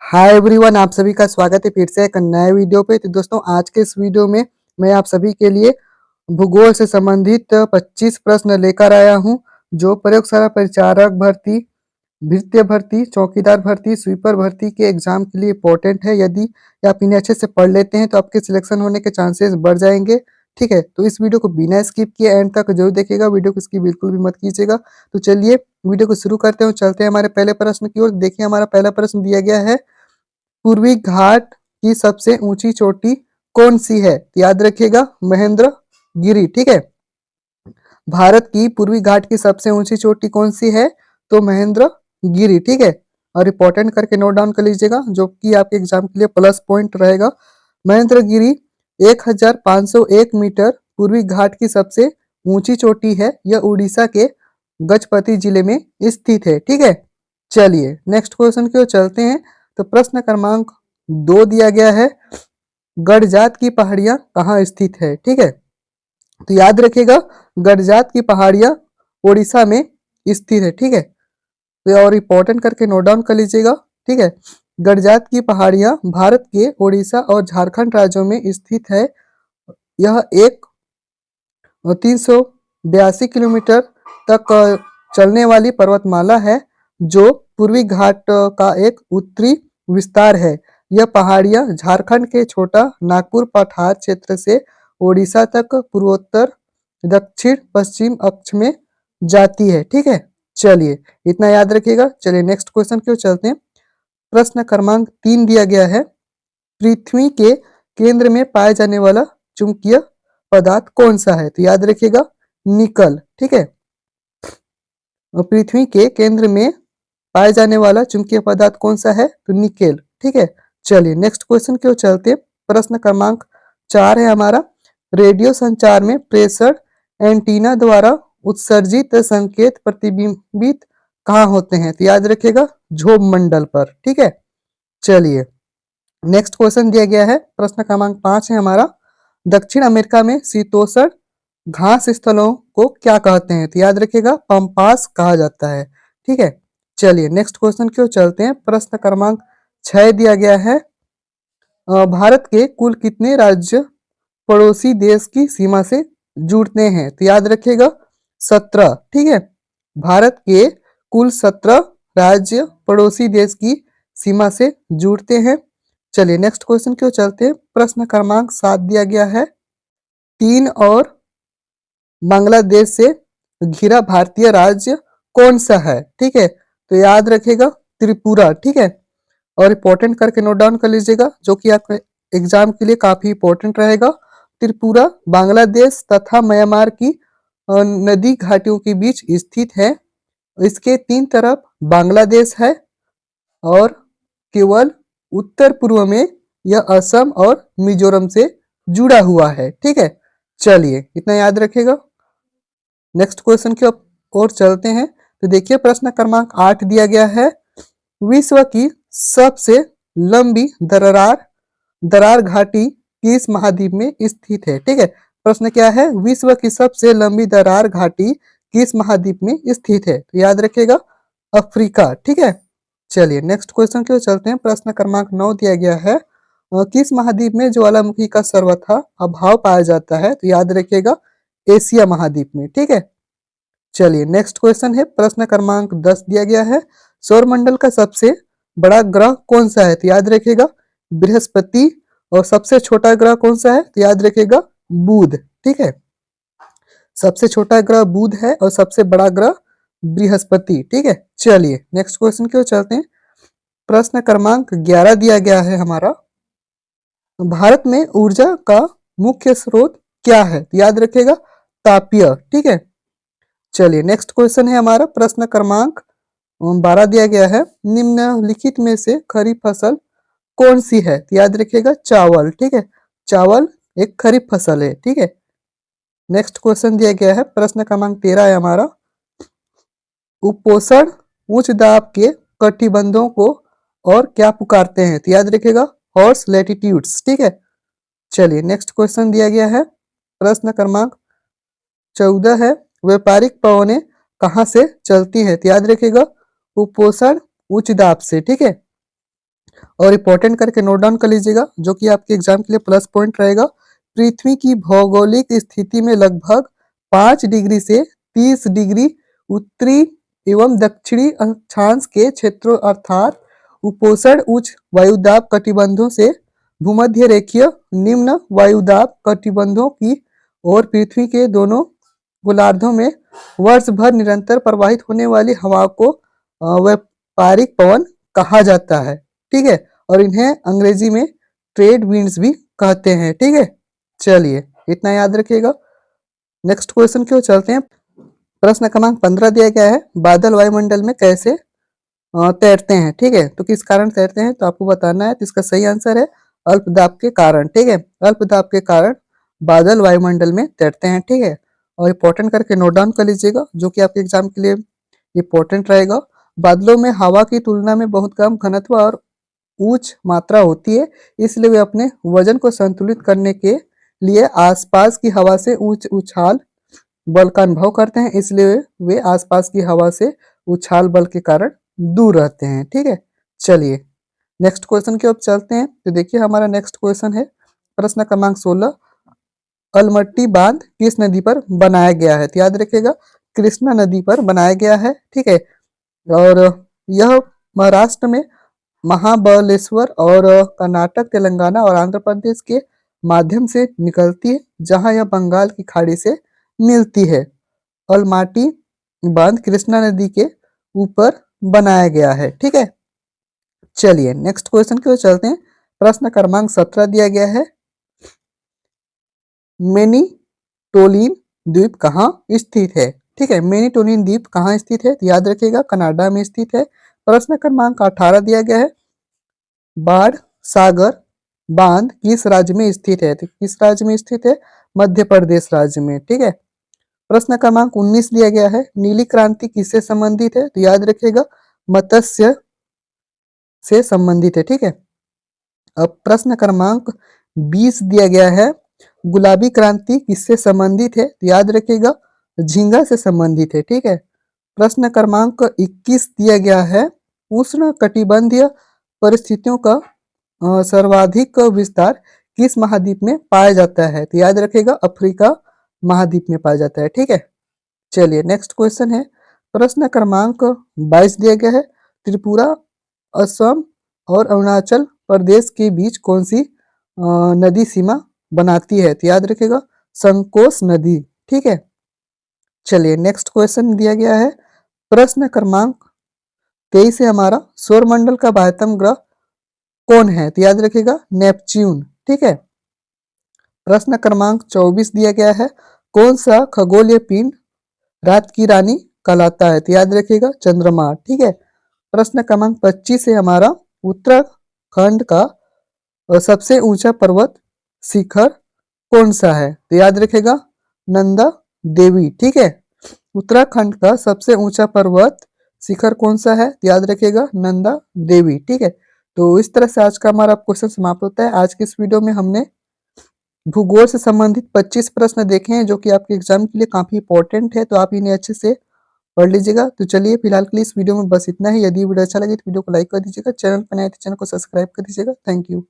Hi everyone, आप सभी का स्वागत है फिर से एक नए वीडियो पे। तो दोस्तों, आज के इस वीडियो में मैं आप सभी के लिए भूगोल से संबंधित 25 प्रश्न लेकर आया हूं, जो प्रयोगशाला परिचारक भर्ती, भृत्य भर्ती, चौकीदार भर्ती, स्वीपर भर्ती के एग्जाम के लिए इंपॉर्टेंट है। यदि आप इन्हें अच्छे से पढ़ लेते हैं तो आपके सिलेक्शन होने के चांसेस बढ़ जाएंगे। ठीक है, तो इस वीडियो को बिना स्किप किए एंड तक जरूर देखिएगा। वीडियो को इसकी बिल्कुल भी मत कीजिएगा। तो चलिए वीडियो को शुरू करते हैं, चलते हैं हमारे पहले प्रश्न की ओर। देखिए, हमारा पहला प्रश्न दिया गया है, पूर्वी घाट की सबसे ऊंची चोटी कौन सी है? तो याद रखिएगा, महेंद्र गिरी। ठीक है, भारत की पूर्वी घाट की सबसे ऊंची चोटी कौन सी है? तो महेंद्र गिरी। ठीक है, और इंपॉर्टेंट करके नोट डाउन कर लीजिएगा, जो कि आपके एग्जाम के लिए प्लस पॉइंट रहेगा। महेंद्र गिरी 1501 मीटर पूर्वी घाट की सबसे ऊंची चोटी है। यह उड़ीसा के गजपति जिले में स्थित है। ठीक है, चलिए नेक्स्ट क्वेश्चन की ओर चलते हैं। तो प्रश्न क्रमांक 2 दिया गया है, गडजात की पहाड़ियां कहाँ स्थित है? ठीक है, तो याद रखिएगा, गडजात की पहाड़ियां उड़ीसा में स्थित है। ठीक है, तो और इंपॉर्टेंट करके नोट डाउन कर लीजिएगा। ठीक है, गडजात की पहाड़ियां भारत के उड़ीसा और झारखंड राज्यों में स्थित है। यह एक 382 किलोमीटर तक चलने वाली पर्वतमाला है, जो पूर्वी घाट का एक उत्तरी विस्तार है। यह पहाड़ियां झारखंड के छोटा नागपुर पठार क्षेत्र से ओडिशा तक पूर्वोत्तर दक्षिण पश्चिम अक्ष में जाती है। ठीक है, चलिए इतना याद रखिएगा। चलिए नेक्स्ट क्वेश्चन की ओर चलते हैं। प्रश्न क्रमांक 3 दिया गया है, पृथ्वी के केंद्र में पाया जाने वाला चुंबकीय पदार्थ कौन सा है? तो याद रखिएगा, निकल। ठीक है, और पृथ्वी के केंद्र में पाए जाने वाला चुंबकीय पदार्थ कौन सा है? तो निकेल। ठीक है, चलिए नेक्स्ट क्वेश्चन की ओर चलते हैं। प्रश्न क्रमांक 4 है हमारा, रेडियो संचार में प्रेषण एंटीना द्वारा उत्सर्जित संकेत प्रतिबिंबित कहाँ होते हैं? तो याद रखिएगा, ध्रुव मंडल पर। ठीक है, चलिए नेक्स्ट क्वेश्चन दिया गया है, प्रश्न क्रमांक 5 है हमारा, दक्षिण अमेरिका में शीतोष्ण घास स्थलों को क्या कहते हैं? तो याद रखिएगा, पंपास कहा जाता है। ठीक है, चलिए नेक्स्ट क्वेश्चन की ओर चलते हैं। प्रश्न क्रमांक 6 दिया गया है, भारत के कुल कितने राज्य पड़ोसी देश की सीमा से जुड़ते हैं? तो याद रखिएगा, 17। ठीक है, भारत के कुल 17 राज्य पड़ोसी देश की सीमा से जुड़ते हैं। चलिए नेक्स्ट क्वेश्चन की ओर चलते हैं। प्रश्न क्रमांक 7 दिया गया है, चीन और बांग्लादेश से घिरा भारतीय राज्य कौन सा है? ठीक है, तो याद रखिएगा, त्रिपुरा। ठीक है, और इंपॉर्टेंट करके नोट डाउन कर लीजिएगा, जो कि आपके एग्जाम के लिए काफी इंपॉर्टेंट रहेगा। त्रिपुरा बांग्लादेश तथा म्यांमार की नदी घाटियों के बीच स्थित है। इसके 3 तरफ बांग्लादेश है और केवल उत्तर पूर्व में यह असम और मिजोरम से जुड़ा हुआ है। ठीक है, चलिए इतना याद रखिएगा। नेक्स्ट क्वेश्चन की ओर चलते हैं। तो देखिए, प्रश्न क्रमांक 8 दिया गया है, विश्व की सबसे लंबी दरार घाटी किस महाद्वीप में स्थित है? ठीक है, प्रश्न क्या है, विश्व की सबसे लंबी दरार घाटी किस महाद्वीप में स्थित है? तो याद रखिएगा, अफ्रीका। ठीक है, चलिए नेक्स्ट क्वेश्चन की ओर चलते हैं। प्रश्न क्रमांक 9 दिया गया है, किस महाद्वीप में ज्वालामुखी का सर्वथा अभाव पाया जाता है? तो याद रखिएगा, एशिया महाद्वीप में। ठीक है, चलिए नेक्स्ट क्वेश्चन है, प्रश्न क्रमांक 10 दिया गया है, सौरमंडल का सबसे बड़ा ग्रह कौन सा है? तो याद रखिएगा, बृहस्पति। और सबसे छोटा ग्रह कौन सा है? तो याद रखिएगा, बुध। ठीक है, सबसे छोटा ग्रह बुध है और सबसे बड़ा ग्रह बृहस्पति। ठीक है, चलिए नेक्स्ट क्वेश्चन की ओर चलते हैं। प्रश्न क्रमांक 11 दिया गया है हमारा, भारत में ऊर्जा का मुख्य स्रोत क्या है? तो याद रखिएगा, तापीय। ठीक है, चलिए नेक्स्ट क्वेश्चन है हमारा, प्रश्न क्रमांक 12 दिया गया है, निम्नलिखित में से खरीफ फसल कौन सी है? तो याद रखिएगा, चावल। ठीक है, चावल एक खरीफ फसल है। ठीक है, नेक्स्ट क्वेश्चन दिया गया है, प्रश्न क्रमांक 13 है हमारा, उपोषण उच्च दाब के कटिबंधों को और क्या पुकारते हैं? तो याद रखिएगा, हॉर्स लैटिट्यूड्स। ठीक है, चलिए नेक्स्ट क्वेश्चन दिया गया है, प्रश्न क्रमांक 14 है, व्यापारिक पवनें कहाँ से चलती है? तो याद रखिएगा, उपोषण उच्च दाब से। ठीक है, और इंपॉर्टेंट करके नोट डाउन कर लीजिएगा, जो कि आपके एग्जाम के लिए प्लस पॉइंट रहेगा। पृथ्वी की भौगोलिक स्थिति में लगभग 5 डिग्री से 30 डिग्री उत्तरी एवं दक्षिणी अक्षांश के क्षेत्रों अर्थात उपोष्ण उच्च वायुदाब कटिबंधों से भूमध्य रेखीय निम्न वायुदाब कटिबंधों की और पृथ्वी के दोनों गोलार्धों में वर्ष भर निरंतर प्रवाहित होने वाली हवा को व्यापारिक पवन कहा जाता है। ठीक है, और इन्हें अंग्रेजी में ट्रेड विंड्स भी कहते हैं। ठीक है, चलिए इतना याद रखिएगा। नेक्स्ट क्वेश्चन की ओर चलते हैं। प्रश्न क्रमांक 15 दिया गया है, बादल वायुमंडल में कैसे तैरते हैं। ठीक है, तो किस कारण तैरते हैं तो आपको बताना है। तो इसका सही आंसर है अल्प दाब के कारण। ठीक है, अल्प दाब के कारण बादल वायुमंडल में तैरते हैं। ठीक है, और इंपॉर्टेंट करके नोट डाउन कर लीजिएगा, जो कि आपके एग्जाम के लिए इंपॉर्टेंट रहेगा। बादलों में हवा की तुलना में बहुत कम घनत्व और उच्च मात्रा होती है, इसलिए वे अपने वजन को संतुलित करने के लिए आसपास की हवा से उच्च उछाल बल का अनुभव करते हैं, इसलिए वे आसपास की हवा से उछाल बल के कारण दूर रहते हैं। ठीक है, चलिए नेक्स्ट क्वेश्चन की ओर चलते हैं। तो देखिए हमारा नेक्स्ट क्वेश्चन है प्रश्न क्रमांक 16, अलमट्टी बांध किस नदी पर बनाया गया है। तो याद रखिएगा कृष्णा नदी पर बनाया गया है। ठीक है, और यह महाराष्ट्र में महाबलेश्वर और कर्नाटक, तेलंगाना और आंध्र प्रदेश के माध्यम से निकलती है, जहां यह बंगाल की खाड़ी से मिलती है। अलमाटी बांध कृष्णा नदी के ऊपर बनाया गया है। ठीक है, चलिए नेक्स्ट क्वेश्चन की ओर चलते हैं। प्रश्न क्रमांक 17 दिया गया है, मेनिटोलिन द्वीप कहाँ स्थित है। ठीक है, मेनिटोलिन द्वीप कहाँ स्थित है तो याद रखिएगा कनाडा में स्थित है। प्रश्न क्रमांक 18 दिया गया है, बाढ़ सागर बांध किस राज्य में स्थित है। तो किस राज्य में स्थित है, मध्य प्रदेश राज्य में। ठीक है, प्रश्न क्रमांक 19 दिया गया है, नीली क्रांति किससे संबंधित है तो याद रखिएगा मत्स्य से संबंधित है। ठीक है, अब प्रश्न क्रमांक 20 दिया गया है, गुलाबी क्रांति किससे संबंधित है तो याद रखिएगा झींगा से संबंधित है। ठीक है, प्रश्न क्रमांक 21 दिया गया है, उष्ण कटिबंधीय परिस्थितियों का सर्वाधिक विस्तार किस महाद्वीप में पाया जाता है तो याद रखिएगा अफ्रीका महाद्वीप में पाया जाता है। ठीक है, चलिए नेक्स्ट क्वेश्चन है प्रश्न क्रमांक 22 दिया गया है, त्रिपुरा, असम और अरुणाचल प्रदेश के बीच कौन सी नदी सीमा बनाती है तो याद रखिएगा संकोश नदी। ठीक है, चलिए नेक्स्ट क्वेश्चन दिया गया है, प्रश्न क्रमांक 23 से हमारा सौरमंडल का बाह्यतम ग्रह कौन है तो याद रखिएगा नेपच्यून। ठीक है, प्रश्न क्रमांक 24 दिया गया है, कौन सा खगोलीय पिंड रात की रानी कहलाता है तो याद रखिएगा चंद्रमा। ठीक है, प्रश्न क्रमांक 25 से हमारा उत्तराखंड का सबसे ऊंचा पर्वत शिखर कौन सा है तो याद रखिएगा नंदा देवी। ठीक है, उत्तराखंड का सबसे ऊंचा पर्वत शिखर कौन सा है तो याद रखिएगा नंदा देवी। ठीक है, तो इस तरह से आज का हमारा क्वेश्चन समाप्त होता है। आज के इस वीडियो में हमने भूगोल से संबंधित 25 प्रश्न देखे हैं, जो कि आपके एग्जाम के लिए काफी इंपॉर्टेंट है, तो आप इन्हें अच्छे से पढ़ लीजिएगा। तो चलिए फिलहाल के लिए इस वीडियो में बस इतना ही। यदि वीडियो अच्छा लगे तो वीडियो को लाइक कर दीजिएगा, चैनल पर नए तो चैनल को सब्सक्राइब कर दीजिएगा। Thank you.